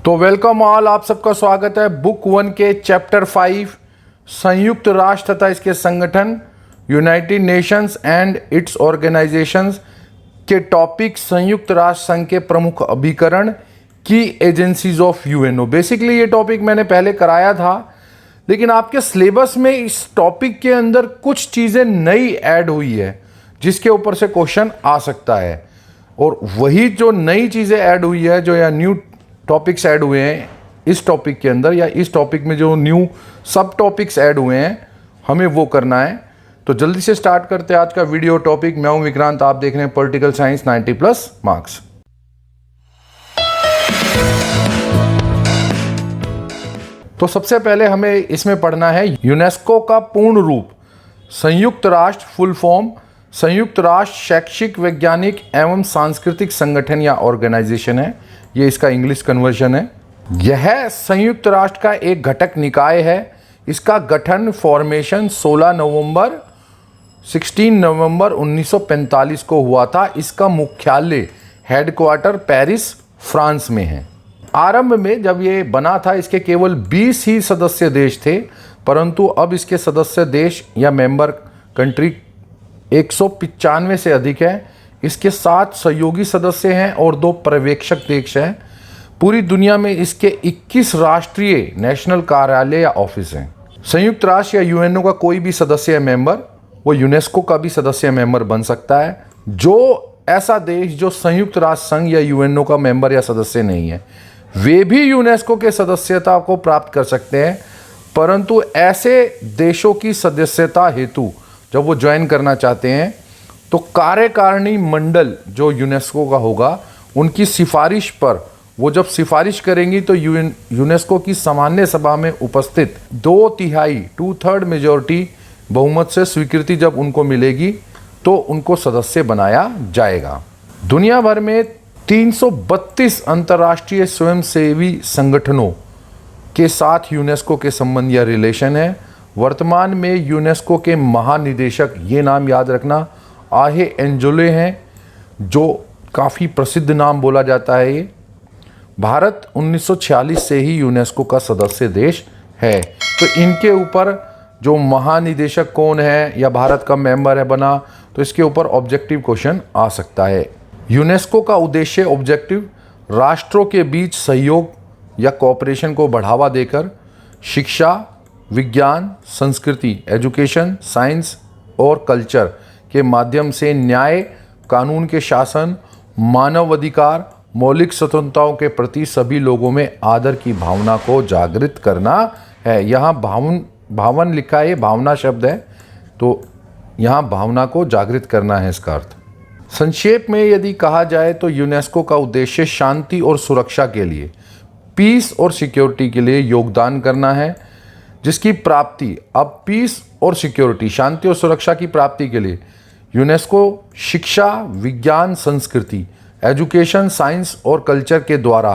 तो welcome all, आप सबका स्वागत है बुक 1 के चैप्टर 5 संयुक्त राष्ट्र तथा इसके संगठन United Nations and it's organisations के टॉपिक संयुक्त राष्ट्र संघ के प्रमुख अभिकरण की एजेंसीज ऑफ यूएनओ। बेसिकली ये टॉपिक मैंने पहले कराया था, लेकिन आपके सिलेबस में इस टॉपिक के अंदर कुछ चीज़ें नई ऐड हुई है जिसके ऊपर से क्वेश्चन आ सकता है। और वही जो नई चीज़ें ऐड हुई है, जो या न्यू टॉपिक्स ऐड हुए हैं इस टॉपिक के अंदर, या इस टॉपिक में जो न्यू सब टॉपिक्स ऐड हुए हैं, हमें वो करना है। तो जल्दी से स्टार्ट करते हैं आज का वीडियो टॉपिक। मैं हूं विक्रांत, आप देख रहे हैं पॉलिटिकल साइंस 90+ मार्क्स। तो सबसे पहले हमें इसमें पढ़ना है यूनेस्को का पूर्ण रूप। संयुक्त राष्ट्र फुल फॉर्म संयुक्त राष्ट्र शैक्षिक, वैज्ञानिक एवं सांस्कृतिक संगठन या ऑर्गेनाइजेशन है। ये इसका इंग्लिश कन्वर्जन है। यह संयुक्त राष्ट्र का एक घटक निकाय है। इसका गठन फॉर्मेशन 16 नवंबर 1945 को हुआ था। इसका मुख्यालय हेडक्वार्टर पेरिस, फ्रांस में है। आरंभ में जब ये बना था इसके केवल 20 ही सदस्य देश थे, परंतु अब इसके सदस्य देश या मेंबर कंट्री 195 से अधिक है। इसके 7 सहयोगी सदस्य हैं और 2 पर्यवेक्षक देश हैं। पूरी दुनिया में इसके 21 राष्ट्रीय नेशनल कार्यालय या ऑफिस हैं। संयुक्त राष्ट्र या यूएनओ का कोई भी सदस्य मेंबर वो यूनेस्को का भी सदस्य मेंबर बन सकता है। जो ऐसा देश जो संयुक्त राष्ट्र संघ या यूएनओ का मेंबर या सदस्य नहीं है, वे भी यूनेस्को के सदस्यता को प्राप्त कर सकते हैं, परंतु ऐसे देशों की सदस्यता हेतु जब वो ज्वाइन करना चाहते हैं तो कार्यकारिणी मंडल जो यूनेस्को का होगा, उनकी सिफारिश पर वो जब सिफारिश करेंगी तो यूनेस्को की सामान्य सभा में उपस्थित 2/3 मेजॉरिटी बहुमत से स्वीकृति जब उनको मिलेगी तो उनको सदस्य बनाया जाएगा। दुनिया भर में 332 अंतर्राष्ट्रीय स्वयंसेवी संगठनों के साथ यूनेस्को के संबंध या रिलेशन है। वर्तमान में यूनेस्को के महानिदेशक, ये नाम याद रखना, आहे एंजोले हैं, जो काफ़ी प्रसिद्ध नाम बोला जाता है। ये भारत 1946 से ही यूनेस्को का सदस्य देश है। तो इनके ऊपर जो महानिदेशक कौन है या भारत का मेंबर है बना, तो इसके ऊपर ऑब्जेक्टिव क्वेश्चन आ सकता है। यूनेस्को का उद्देश्य ऑब्जेक्टिव राष्ट्रों के बीच सहयोग या कोऑपरेशन को बढ़ावा देकर शिक्षा, विज्ञान, संस्कृति, एजुकेशन, साइंस और कल्चर के माध्यम से न्याय, कानून के शासन, मानव अधिकार, मौलिक स्वतंत्रताओं के प्रति सभी लोगों में आदर की भावना को जागृत करना है। यहाँ भावन लिखा है, ये भावना शब्द है, तो यहाँ भावना को जागृत करना है इसका अर्थ। संक्षेप में यदि कहा जाए तो यूनेस्को का उद्देश्य शांति और सुरक्षा के लिए, पीस और सिक्योरिटी के लिए योगदान करना है, जिसकी प्राप्ति, अब पीस और सिक्योरिटी, शांति और सुरक्षा की प्राप्ति के लिए यूनेस्को शिक्षा, विज्ञान, संस्कृति, एजुकेशन, साइंस और कल्चर के द्वारा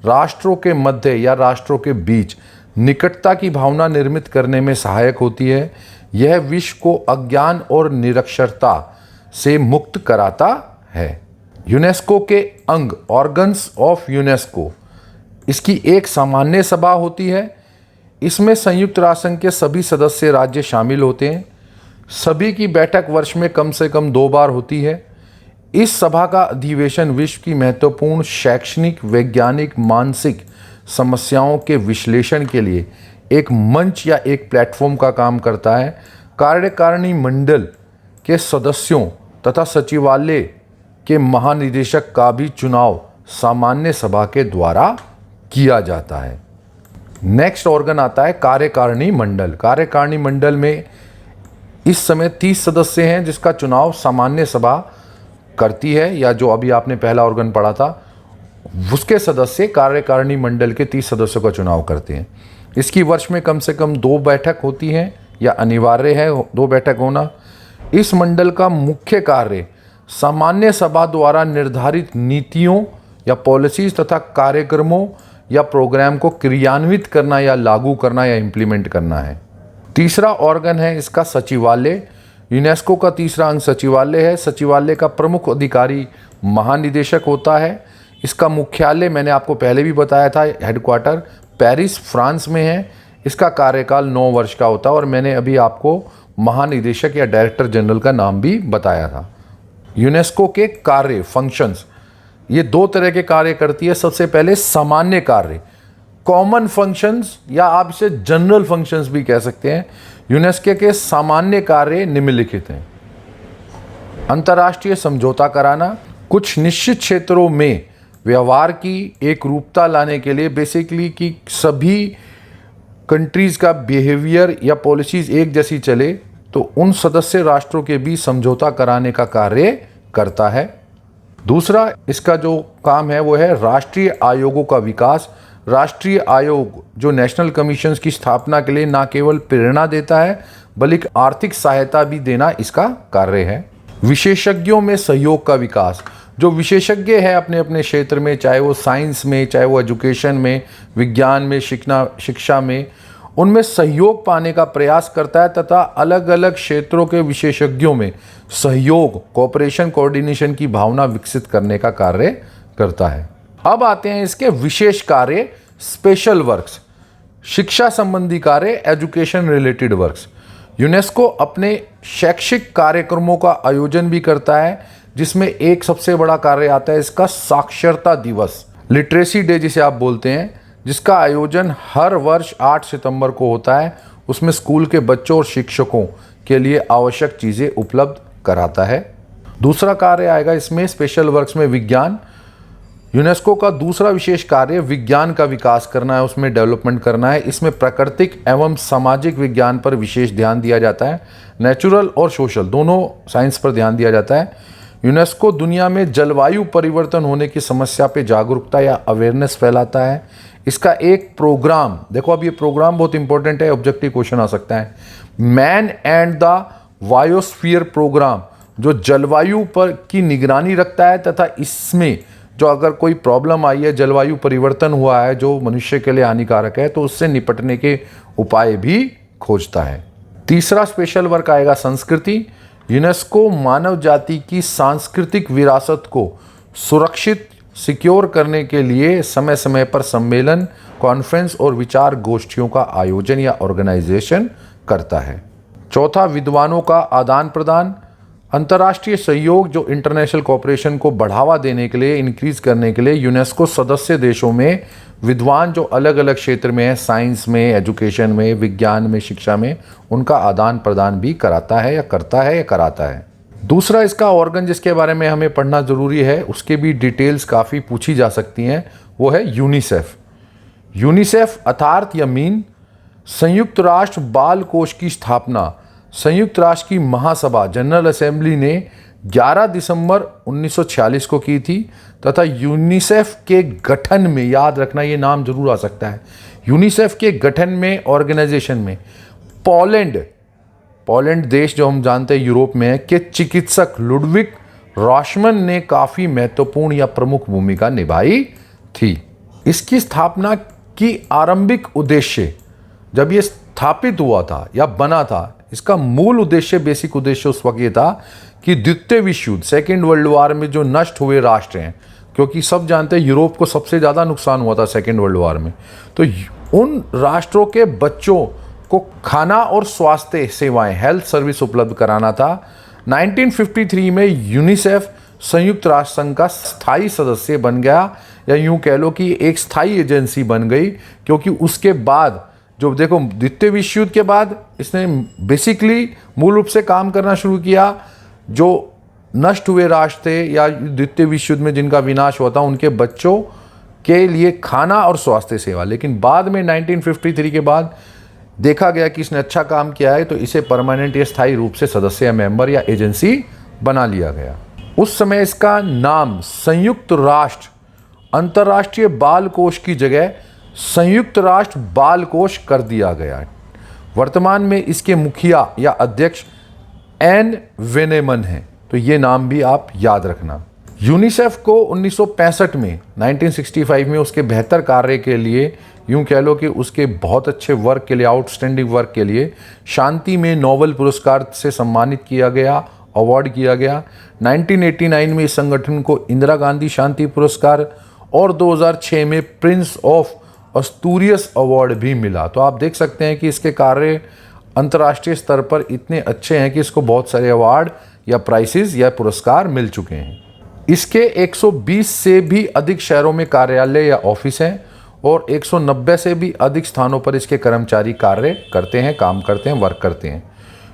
राष्ट्रों के मध्य या राष्ट्रों के बीच निकटता की भावना निर्मित करने में सहायक होती है। यह विश्व को अज्ञान और निरक्षरता से मुक्त कराता है। यूनेस्को के अंग, ऑर्गन्स ऑफ यूनेस्को, इसकी एक सामान्य सभा होती है। इसमें संयुक्त राष्ट्र संघ के सभी सदस्य राज्य शामिल होते हैं। सभी की बैठक वर्ष में कम से कम 2 बार होती है। इस सभा का अधिवेशन विश्व की महत्वपूर्ण शैक्षणिक, वैज्ञानिक, मानसिक समस्याओं के विश्लेषण के लिए एक मंच या एक प्लेटफॉर्म का काम करता है। कार्यकारिणी मंडल के सदस्यों तथा सचिवालय के महानिदेशक का भी चुनाव सामान्य सभा के द्वारा किया जाता है। नेक्स्ट ऑर्गन आता है कार्यकारिणी मंडल। कार्यकारिणी मंडल में इस समय 30 सदस्य हैं, जिसका चुनाव सामान्य सभा करती है, या जो अभी आपने पहला ऑर्गन पढ़ा था उसके सदस्य कार्यकारिणी मंडल के 30 सदस्यों का चुनाव करते हैं। इसकी वर्ष में कम से कम 2 बैठक होती हैं, या अनिवार्य है 2 बैठक होना। इस मंडल का मुख्य कार्य सामान्य सभा द्वारा निर्धारित नीतियों या पॉलिसीज तथा कार्यक्रमों या प्रोग्राम को क्रियान्वित करना या लागू करना या इम्प्लीमेंट करना है। तीसरा ऑर्गन है इसका सचिवालय। यूनेस्को का तीसरा अंग सचिवालय है। सचिवालय का प्रमुख अधिकारी महानिदेशक होता है। इसका मुख्यालय मैंने आपको पहले भी बताया था, हेडक्वार्टर पेरिस फ्रांस में है। इसका कार्यकाल 9 वर्ष का होता है और मैंने अभी आपको महानिदेशक या डायरेक्टर जनरल का नाम भी बताया था। यूनेस्को के कार्य फंक्शंस, ये 2 तरह के कार्य करती है। सबसे पहले सामान्य कार्य, कॉमन फंक्शंस, या आप इसे जनरल फंक्शंस भी कह सकते हैं। यूनेस्को के सामान्य कार्य निम्नलिखित हैं। अंतर्राष्ट्रीय समझौता कराना, कुछ निश्चित क्षेत्रों में व्यवहार की एक रूपता लाने के लिए, बेसिकली कि सभी कंट्रीज का बिहेवियर या पॉलिसीज एक जैसी चले, तो उन सदस्य राष्ट्रों के बीच समझौता कराने का कार्य करता है। दूसरा इसका जो काम है वो है राष्ट्रीय आयोगों का विकास। राष्ट्रीय आयोग जो नेशनल कमीशंस की स्थापना के लिए न केवल प्रेरणा देता है बल्कि आर्थिक सहायता भी देना इसका कार्य है। विशेषज्ञों में सहयोग का विकास, जो विशेषज्ञ है अपने अपने क्षेत्र में, चाहे वो साइंस में, चाहे वो एजुकेशन में, विज्ञान में, शिक्षा में, उनमें सहयोग पाने का प्रयास करता है तथा अलग अलग क्षेत्रों के विशेषज्ञों में सहयोग, कोऑपरेशन, कोऑर्डिनेशन की भावना विकसित करने का कार्य करता है। अब आते हैं इसके विशेष कार्य, स्पेशल वर्क्स, शिक्षा संबंधी कार्य, एजुकेशन रिलेटेड वर्क्स। यूनेस्को अपने शैक्षिक कार्यक्रमों का आयोजन भी करता है, जिसमें एक सबसे बड़ा कार्य आता है इसका साक्षरता दिवस, लिटरेसी डे जिसे आप बोलते हैं, जिसका आयोजन हर वर्ष 8 सितंबर को होता है। उसमें स्कूल के बच्चों और शिक्षकों के लिए आवश्यक चीज़ें उपलब्ध कराता है। दूसरा कार्य आएगा इसमें स्पेशल वर्क्स में विज्ञान। यूनेस्को का दूसरा विशेष कार्य विज्ञान का विकास करना है, उसमें डेवलपमेंट करना है। इसमें प्राकृतिक एवं सामाजिक विज्ञान पर विशेष ध्यान दिया जाता है। नेचुरल और सोशल दोनों साइंस पर ध्यान दिया जाता है। यूनेस्को दुनिया में जलवायु परिवर्तन होने की समस्या पे जागरूकता या अवेयरनेस फैलाता है। इसका एक प्रोग्राम, देखो अब ये प्रोग्राम बहुत इंपॉर्टेंट है, ऑब्जेक्टिव क्वेश्चन आ सकता है, man and the biosphere programme, जो जलवायु पर की निगरानी रखता है तथा इसमें जो अगर कोई प्रॉब्लम आई है, जलवायु परिवर्तन हुआ है जो मनुष्य के लिए हानिकारक है, तो उससे निपटने के उपाय भी खोजता है। तीसरा स्पेशल वर्क आएगा संस्कृति। यूनेस्को मानव जाति की सांस्कृतिक विरासत को सुरक्षित, सिक्योर करने के लिए समय समय पर सम्मेलन, कॉन्फ्रेंस और विचार गोष्ठियों का आयोजन या ऑर्गेनाइजेशन करता है। चौथा, विद्वानों का आदान प्रदान, अंतर्राष्ट्रीय सहयोग जो इंटरनेशनल कोऑपरेशन को बढ़ावा देने के लिए, इंक्रीज करने के लिए यूनेस्को सदस्य देशों में विद्वान जो अलग अलग क्षेत्र में है, साइंस में, एजुकेशन में, विज्ञान में, शिक्षा में, उनका आदान प्रदान भी कराता है या करता है या कराता है। दूसरा इसका ऑर्गन जिसके बारे में हमें पढ़ना ज़रूरी है, उसके भी डिटेल्स काफ़ी पूछी जा सकती हैं, वो है यूनिसेफ। यूनिसेफ अर्थात या मीन संयुक्त राष्ट्र बाल कोष की स्थापना संयुक्त राष्ट्र की महासभा जनरल असेंबली ने 11 दिसंबर 1946 को की थी तथा यूनिसेफ के गठन में, याद रखना ये नाम जरूर आ सकता है, यूनिसेफ के गठन में, ऑर्गेनाइजेशन में पोलैंड देश जो हम जानते हैं यूरोप में है, के चिकित्सक लुडविग रॉशमन ने काफ़ी महत्वपूर्ण या प्रमुख भूमिका निभाई थी। इसकी स्थापना की आरंभिक उद्देश्य, जब ये स्थापित हुआ था या बना था, इसका मूल उद्देश्य, बेसिक उद्देश्य उस वक्त ये था कि द्वितीय विश्व युद्ध, सेकेंड वर्ल्ड वॉर में जो नष्ट हुए राष्ट्र हैं, क्योंकि सब जानते हैं यूरोप को सबसे ज़्यादा नुकसान हुआ था सेकेंड वर्ल्ड वॉर में, तो उन राष्ट्रों के बच्चों को खाना और स्वास्थ्य सेवाएं, हेल्थ सर्विस उपलब्ध कराना था। 1953 में यूनिसेफ संयुक्त राष्ट्र संघ का स्थायी सदस्य बन गया, या यूं कह लो कि एक स्थायी एजेंसी बन गई, क्योंकि उसके बाद जो देखो द्वितीय विश्व युद्ध के बाद इसने बेसिकली मूल रूप से काम करना शुरू किया। जो नष्ट हुए राष्ट्र थे या द्वितीय विश्व युद्ध में जिनका विनाश हुआ था, उनके बच्चों के लिए खाना और स्वास्थ्य सेवा। लेकिन बाद में 1953 के बाद देखा गया कि इसने अच्छा काम किया है, तो इसे परमानेंट या स्थायी रूप से सदस्य या मेंबर या एजेंसी बना लिया गया। उस समय इसका नाम संयुक्त राष्ट्र अंतर्राष्ट्रीय बाल कोष की जगह संयुक्त राष्ट्र बाल कोष कर दिया गया। वर्तमान में इसके मुखिया या अध्यक्ष एन वेनेमन हैं, तो ये नाम भी आप याद रखना। यूनिसेफ को 1965 में 1965 में उसके बेहतर कार्य के लिए, यूं कह लो कि उसके बहुत अच्छे वर्क के लिए, आउटस्टैंडिंग वर्क के लिए शांति में नोबेल पुरस्कार से सम्मानित किया गया, अवार्ड किया गया। 1989 में इस संगठन को इंदिरा गांधी शांति पुरस्कार और 2006 में प्रिंस ऑफ अस्तूरियस अवार्ड भी मिला। तो आप देख सकते हैं कि इसके कार्य अंतर्राष्ट्रीय स्तर पर इतने अच्छे हैं कि इसको बहुत सारे अवार्ड या प्राइसेस या पुरस्कार मिल चुके हैं। इसके 120 से भी अधिक शहरों में कार्यालय या ऑफिस हैं और 190 से भी अधिक स्थानों पर इसके कर्मचारी कार्य करते हैं, काम करते हैं, वर्क करते हैं।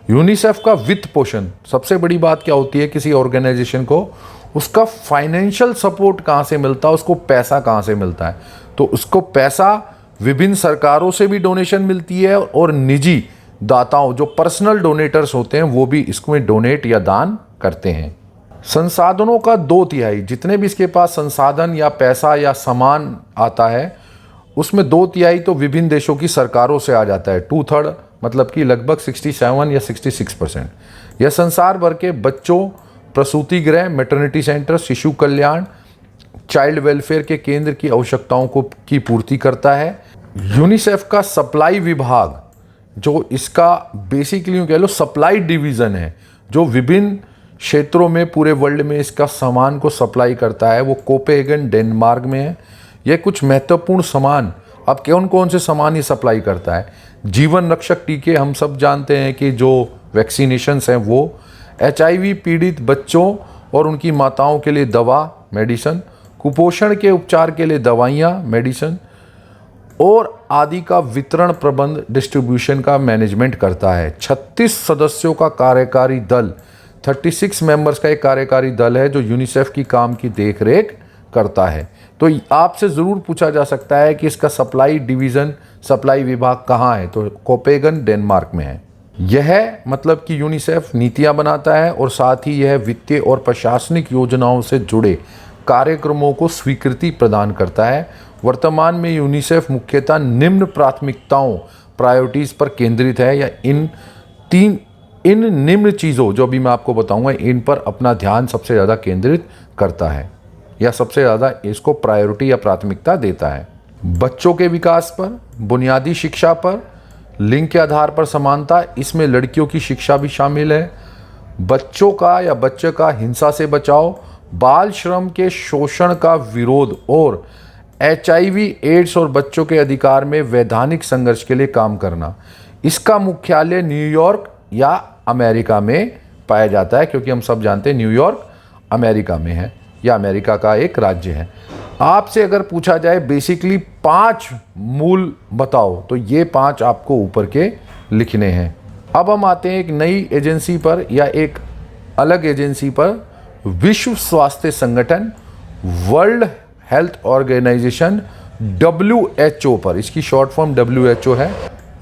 यूनिसेफ का वित्त पोषण, सबसे बड़ी बात क्या होती है किसी ऑर्गेनाइजेशन को, उसका फाइनेंशियल सपोर्ट कहाँ से मिलता है, उसको पैसा कहाँ से मिलता है। तो उसको पैसा विभिन्न सरकारों से भी डोनेशन मिलती है और निजी दाताओं जो पर्सनल डोनेटर्स होते हैं वो भी इसमें डोनेट या दान करते हैं। संसाधनों का 2/3 जितने भी इसके पास संसाधन या पैसा या सामान आता है उसमें 2/3 तो विभिन्न देशों की सरकारों से आ जाता है। 2/3 मतलब कि लगभग 67 या 66%। यह संसार भर के बच्चों, प्रसूति गृह, मैटरनिटी सेंटर, शिशु कल्याण, चाइल्ड वेलफेयर के केंद्र की आवश्यकताओं की पूर्ति करता है। यूनिसेफ का सप्लाई विभाग, जो इसका बेसिकली यूँ कह लो सप्लाई डिवीज़न है, जो विभिन्न क्षेत्रों में पूरे वर्ल्ड में इसका सामान को सप्लाई करता है, वो कोपेनहेगन डेनमार्क में है। यह कुछ महत्वपूर्ण सामान, अब कौन कौन से सामान ये सप्लाई करता है? जीवन रक्षक टीके, हम सब जानते हैं कि जो वैक्सीनेशंस हैं वो, HIV पीड़ित बच्चों और उनकी माताओं के लिए दवा, मेडिसिन, कुपोषण के उपचार के लिए दवाइयाँ, मेडिसिन और आदि का वितरण प्रबंध, डिस्ट्रीब्यूशन का मैनेजमेंट करता है। 36 सदस्यों का कार्यकारी दल, 36 मेंबर्स का एक कार्यकारी दल है जो यूनिसेफ की काम की देखरेख करता है। तो आपसे ज़रूर पूछा जा सकता है कि इसका सप्लाई डिवीज़न, सप्लाई विभाग कहाँ है? तो कोपेनहेगन डेनमार्क में है। यह मतलब कि यूनिसेफ नीतियाँ बनाता है और साथ ही यह वित्तीय और प्रशासनिक योजनाओं से जुड़े कार्यक्रमों को स्वीकृति प्रदान करता है। वर्तमान में यूनिसेफ मुख्यतः निम्न प्राथमिकताओं, प्रायोरिटीज़ पर केंद्रित है या इन निम्न चीज़ों जो अभी मैं आपको बताऊंगा इन पर अपना ध्यान सबसे ज़्यादा केंद्रित करता है या सबसे ज़्यादा इसको प्रायोरिटी या प्राथमिकता देता है। बच्चों के विकास पर, बुनियादी शिक्षा पर, लिंग के आधार पर समानता, इसमें लड़कियों की शिक्षा भी शामिल है। बच्चों का या बच्चे का हिंसा से बचाव, बाल श्रम के शोषण का विरोध और HIV, एड्स और बच्चों के अधिकार में वैधानिक संघर्ष के लिए काम करना। इसका मुख्यालय न्यूयॉर्क या अमेरिका में पाया जाता है, क्योंकि हम सब जानते हैं न्यूयॉर्क अमेरिका में है या अमेरिका का एक राज्य है। आपसे अगर पूछा जाए बेसिकली 5 मूल बताओ, तो ये 5 आपको ऊपर के लिखने हैं। अब हम आते हैं एक नई एजेंसी पर या एक अलग एजेंसी पर, विश्व स्वास्थ्य संगठन, वर्ल्ड हेल्थ ऑर्गेनाइजेशन, WHO पर। इसकी शॉर्ट फॉर्म WHO है।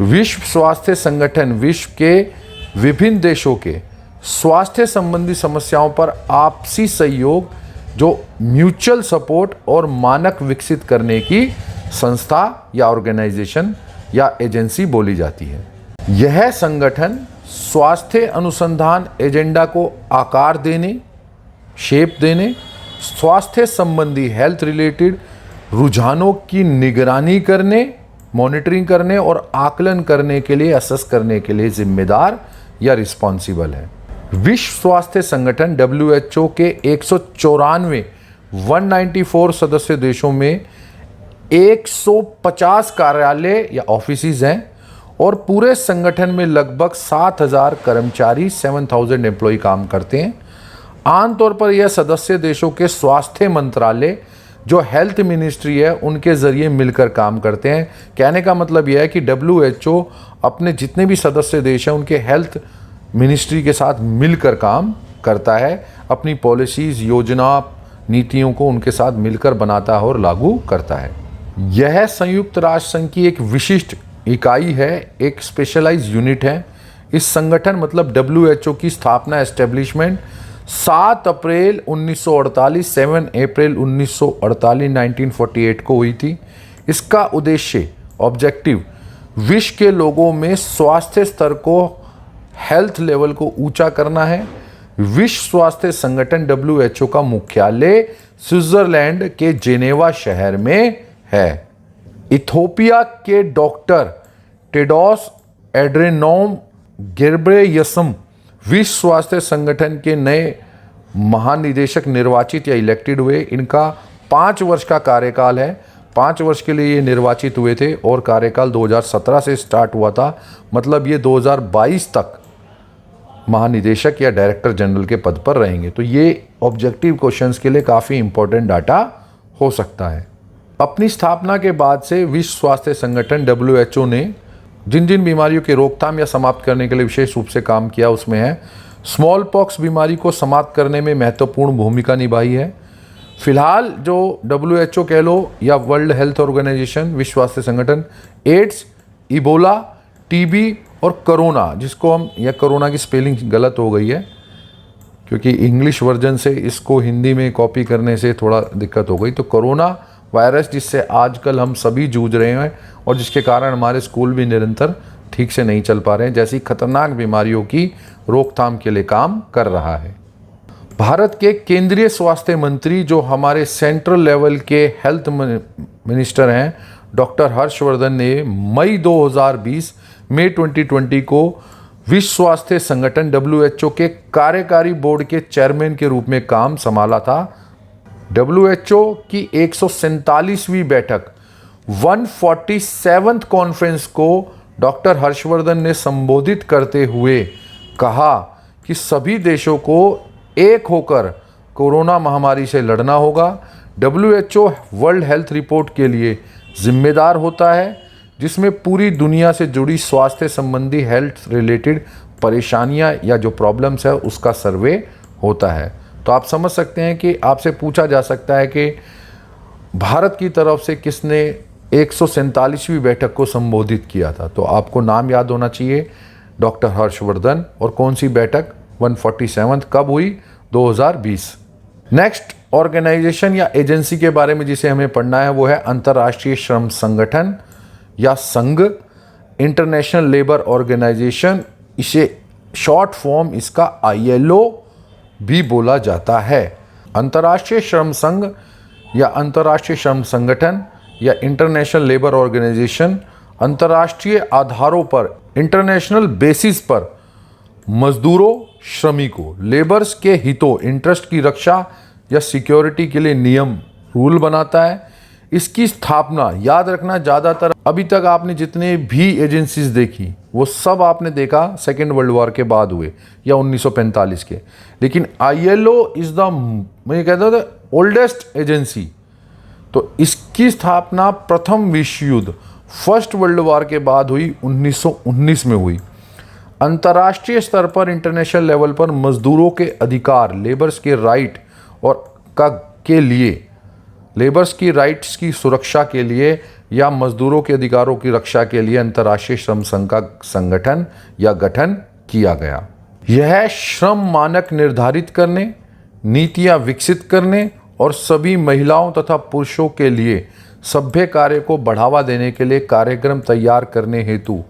विश्व स्वास्थ्य संगठन विश्व के विभिन्न देशों के स्वास्थ्य संबंधी समस्याओं पर आपसी सहयोग, जो म्यूचुअल सपोर्ट और मानक विकसित करने की संस्था या ऑर्गेनाइजेशन या एजेंसी बोली जाती है। यह संगठन स्वास्थ्य अनुसंधान एजेंडा को आकार देने, शेप देने, स्वास्थ्य संबंधी हेल्थ रिलेटेड रुझानों की निगरानी करने, मॉनिटरिंग करने और आकलन करने के लिए, असेस करने के लिए जिम्मेदार या रिस्पॉन्सिबल है। विश्व स्वास्थ्य संगठन WHO के 194 सदस्य देशों में 150 कार्यालय या ऑफिसेज हैं और पूरे संगठन में लगभग 7,000 कर्मचारी, 7,000 एम्प्लॉय काम करते हैं। आमतौर पर यह सदस्य देशों के स्वास्थ्य मंत्रालय, जो हेल्थ मिनिस्ट्री है, उनके ज़रिए मिलकर काम करते हैं। कहने का मतलब यह है कि WHO अपने जितने भी सदस्य देश हैं उनके हेल्थ मिनिस्ट्री के साथ मिलकर काम करता है, अपनी पॉलिसीज़, योजना, नीतियों को उनके साथ मिलकर बनाता है और लागू करता है। यह संयुक्त राष्ट्र संघ की एक विशिष्ट इकाई है, एक स्पेशलाइज यूनिट है। इस संगठन मतलब WHO की स्थापना, एस्टेब्लिशमेंट 7 अप्रैल 1948, 7 अप्रैल 1948 1948 को हुई थी। इसका उद्देश्य, ऑब्जेक्टिव, विश्व के लोगों में स्वास्थ्य स्तर को, हेल्थ लेवल को ऊंचा करना है। विश्व स्वास्थ्य संगठन WHO का मुख्यालय स्विट्जरलैंड के जेनेवा शहर में है। इथियोपिया के डॉक्टर टेड्रोस एड्रेनोम घेब्रेयेसस विश्व स्वास्थ्य संगठन के नए महानिदेशक निर्वाचित या इलेक्टेड हुए। इनका 5 वर्ष का कार्यकाल है। 5 वर्ष के लिए ये निर्वाचित हुए थे और कार्यकाल 2017 से स्टार्ट हुआ था, मतलब ये 2022 तक महानिदेशक या डायरेक्टर जनरल के पद पर रहेंगे। तो ये ऑब्जेक्टिव क्वेश्चंस के लिए काफ़ी इंपॉर्टेंट डाटा हो सकता है। अपनी स्थापना के बाद से विश्व स्वास्थ्य संगठन WHO ने जिन जिन बीमारियों की रोकथाम या समाप्त करने के लिए विशेष रूप से काम किया, उसमें है स्मॉल पॉक्स बीमारी को समाप्त करने में महत्वपूर्ण भूमिका निभाई है। फिलहाल जो WHO कह लो या वर्ल्ड हेल्थ ऑर्गेनाइजेशन, विश्व स्वास्थ्य संगठन, एड्स, इबोला, टीबी और कोरोना, जिसको हम, या कोरोना की स्पेलिंग गलत हो गई है क्योंकि इंग्लिश वर्जन से इसको हिंदी में कॉपी करने से थोड़ा दिक्कत हो गई। तो कोरोना वायरस, जिससे आजकल हम सभी जूझ रहे हैं और जिसके कारण हमारे स्कूल भी निरंतर ठीक से नहीं चल पा रहे हैं, जैसी खतरनाक बीमारियों की रोकथाम के लिए काम कर रहा है। भारत के केंद्रीय स्वास्थ्य मंत्री, जो हमारे सेंट्रल लेवल के हेल्थ मिनिस्टर हैं, डॉक्टर हर्षवर्धन ने मई 2020 मई 2020 को विश्व स्वास्थ्य संगठन WHO के कार्यकारी बोर्ड के चेयरमैन के रूप में काम संभाला था। WHO की 147वीं बैठक 147th कॉन्फ्रेंस को डॉक्टर हर्षवर्धन ने संबोधित करते हुए कहा कि सभी देशों को एक होकर कोरोना महामारी से लड़ना होगा। WHO वर्ल्ड हेल्थ रिपोर्ट के लिए जिम्मेदार होता है, जिसमें पूरी दुनिया से जुड़ी स्वास्थ्य संबंधी हेल्थ रिलेटेड परेशानियां या जो प्रॉब्लम्स है उसका सर्वे होता है। तो आप समझ सकते हैं कि आपसे पूछा जा सकता है कि भारत की तरफ से किसने 147वीं बैठक को संबोधित किया था, तो आपको नाम याद होना चाहिए, डॉक्टर हर्षवर्धन। और कौन सी बैठक 147 कब हुई? 2020। नेक्स्ट ऑर्गेनाइजेशन या एजेंसी के बारे में जिसे हमें पढ़ना है वो है अंतर्राष्ट्रीय श्रम संगठन या संघ, इंटरनेशनल लेबर ऑर्गेनाइजेशन। इसे शॉर्ट फॉर्म इसका ILO भी बोला जाता है। अंतर्राष्ट्रीय श्रम संघ या अंतर्राष्ट्रीय श्रम संगठन या इंटरनेशनल लेबर ऑर्गेनाइजेशन अंतर्राष्ट्रीय आधारों पर, इंटरनेशनल बेसिस पर मजदूरों, श्रमिकों, लेबर्स के हितों, इंटरेस्ट की रक्षा या सिक्योरिटी के लिए नियम, रूल बनाता है। इसकी स्थापना, याद रखना, ज़्यादातर अभी तक आपने जितने भी एजेंसीज देखी वो सब आपने देखा सेकेंड वर्ल्ड वॉर के बाद हुए या 1945 के। लेकिन ILO इज़ द, मैं कहता था, ओल्डेस्ट एजेंसी। तो इसकी स्थापना प्रथम विश्व युद्ध, फर्स्ट वर्ल्ड वॉर के बाद हुई, 1919 में हुई। अंतर्राष्ट्रीय स्तर पर, इंटरनेशनल लेवल पर मजदूरों के अधिकार, लेबर्स के राइट और के लिए, लेबर्स की राइट्स की सुरक्षा के लिए या मजदूरों के अधिकारों की रक्षा के लिए अंतर्राष्ट्रीय श्रम संघ का संगठन या गठन किया गया। यह श्रम मानक निर्धारित करने, नीतियां विकसित करने और सभी महिलाओं तथा पुरुषों के लिए सभ्य कार्य को बढ़ावा देने के लिए कार्यक्रम तैयार करने हेतु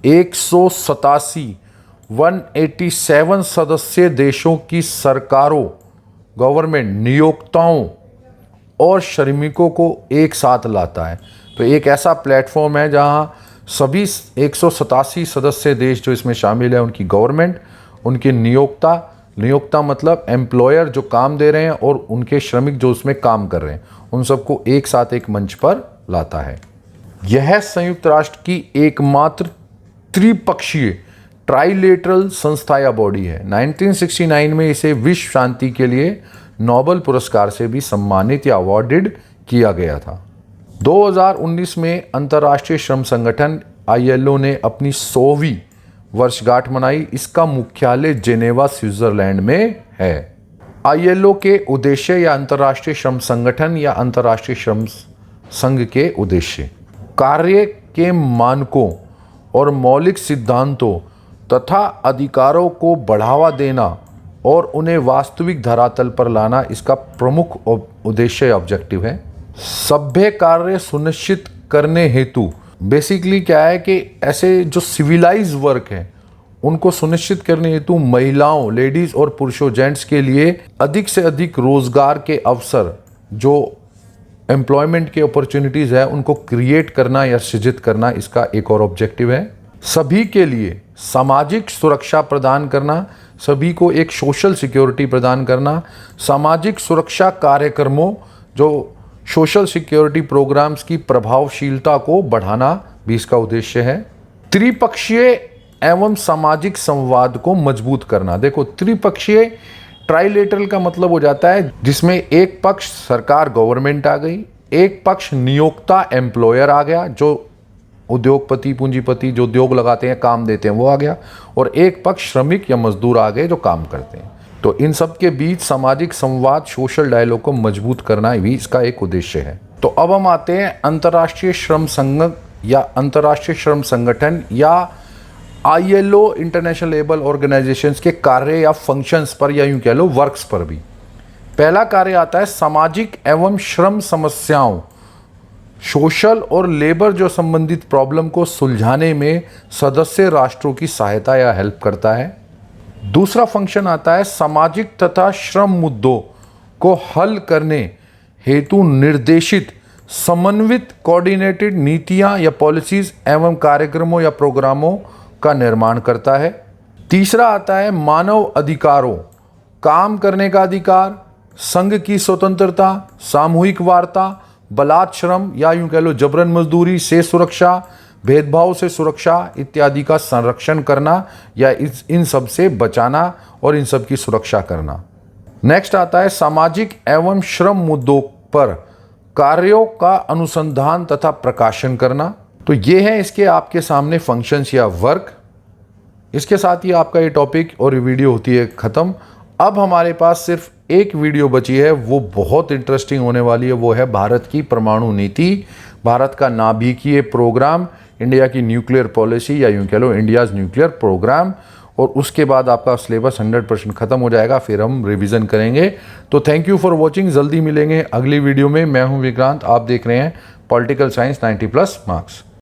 187 सदस्य देशों की सरकारों, गवर्नमेंट, नियोक्ताओं और श्रमिकों को एक साथ लाता है। तो एक ऐसा प्लेटफॉर्म है जहां सभी 187 सदस्य देश जो इसमें शामिल है, उनकी गवर्नमेंट, उनके नियोक्ता मतलब एम्प्लॉयर जो काम दे रहे हैं और उनके श्रमिक जो उसमें काम कर रहे हैं, उन सबको एक साथ एक मंच पर लाता है। यह संयुक्त राष्ट्र की एकमात्र त्रिपक्षीय ट्राइलेटरल संस्था या बॉडी है। 1969 में इसे विश्व शांति के लिए नोबेल पुरस्कार से भी सम्मानित या अवॉर्डेड किया गया था। 2019 में अंतर्राष्ट्रीय श्रम संगठन ILO ने अपनी 100वीं वर्षगांठ मनाई। इसका मुख्यालय जेनेवा, स्विट्जरलैंड में है। ILO के उद्देश्य या अंतर्राष्ट्रीय श्रम संगठन या अंतर्राष्ट्रीय श्रम संघ के उद्देश्य, कार्य के मानकों और मौलिक सिद्धांतों तथा अधिकारों को बढ़ावा देना और उन्हें वास्तविक धरातल पर लाना इसका प्रमुख उद्देश्य या ऑब्जेक्टिव है। सभ्य कार्य सुनिश्चित करने हेतु बेसिकली क्या है कि ऐसे जो सिविलाइज वर्क है उनको सुनिश्चित करने हेतु महिलाओं, लेडीज और पुरुषों, जेंट्स के लिए अधिक से अधिक रोजगार के अवसर, जो एम्प्लॉयमेंट के अपॉर्चुनिटीज़ है, उनको क्रिएट करना या सृजित करना इसका एक और ऑब्जेक्टिव है। सभी के लिए सामाजिक सुरक्षा प्रदान करना, सभी को एक सोशल सिक्योरिटी प्रदान करना, सामाजिक सुरक्षा कार्यक्रमों जो सोशल सिक्योरिटी प्रोग्राम्स की प्रभावशीलता को बढ़ाना भी इसका उद्देश्य है। त्रिपक्षीय एवं सामाजिक संवाद को मजबूत करना। देखो, त्रिपक्षीय ट्राइलेटरल का मतलब हो जाता है जिसमें एक पक्ष सरकार गवर्नमेंट आ गई, एक पक्ष नियोक्ता एम्प्लॉयर आ गया, जो उद्योगपति पूंजीपति जो उद्योग लगाते हैं काम देते हैं वो आ गया, और एक पक्ष श्रमिक या मजदूर आ गए जो काम करते हैं। तो इन सब के बीच सामाजिक संवाद, सोशल डायलॉग को मजबूत करना भी इसका एक उद्देश्य है। तो अब हम आते हैं अंतर्राष्ट्रीय श्रम संघ या अंतर्राष्ट्रीय श्रम संगठन या ILO इंटरनेशनल लेबर ऑर्गेनाइजेशंस के कार्य या फंक्शंस पर, या यूं कह लो वर्क्स पर भी। पहला कार्य आता है सामाजिक एवं श्रम समस्याओं, सोशल और लेबर जो संबंधित प्रॉब्लम को सुलझाने में सदस्य राष्ट्रों की सहायता या हेल्प करता है। दूसरा फंक्शन आता है सामाजिक तथा श्रम मुद्दों को हल करने हेतु निर्देशित समन्वित कोऑर्डिनेटेड नीतियां या पॉलिसीज एवं कार्यक्रमों या प्रोग्रामों का निर्माण करता है। तीसरा आता है मानव अधिकारों, काम करने का अधिकार, संघ की स्वतंत्रता, सामूहिक वार्ता, बलात् श्रम या यूं कह लो जबरन मजदूरी से सुरक्षा, भेदभाव से सुरक्षा इत्यादि का संरक्षण करना या इन सब से बचाना और इन सब की सुरक्षा करना। नेक्स्ट आता है सामाजिक एवं श्रम मुद्दों पर कार्यों का अनुसंधान तथा प्रकाशन करना। तो ये है इसके आपके सामने फंक्शंस या वर्क। इसके साथ ही आपका ये टॉपिक और वीडियो होती है ख़त्म। अब हमारे पास सिर्फ एक वीडियो बची है, वो बहुत इंटरेस्टिंग होने वाली है। वो है भारत की परमाणु नीति, भारत का नाभिकीय प्रोग्राम, इंडिया की न्यूक्लियर पॉलिसी या यूं कह लो इंडियाज़ न्यूक्लियर प्रोग्राम। और उसके बाद आपका सिलेबस 100% ख़त्म हो जाएगा, फिर हम रिवीजन करेंगे। तो थैंक यू फॉर वॉचिंग। जल्दी मिलेंगे अगली वीडियो में। मैं हूं विक्रांत, आप देख रहे हैं पॉलिटिकल साइंस 90+ मार्क्स।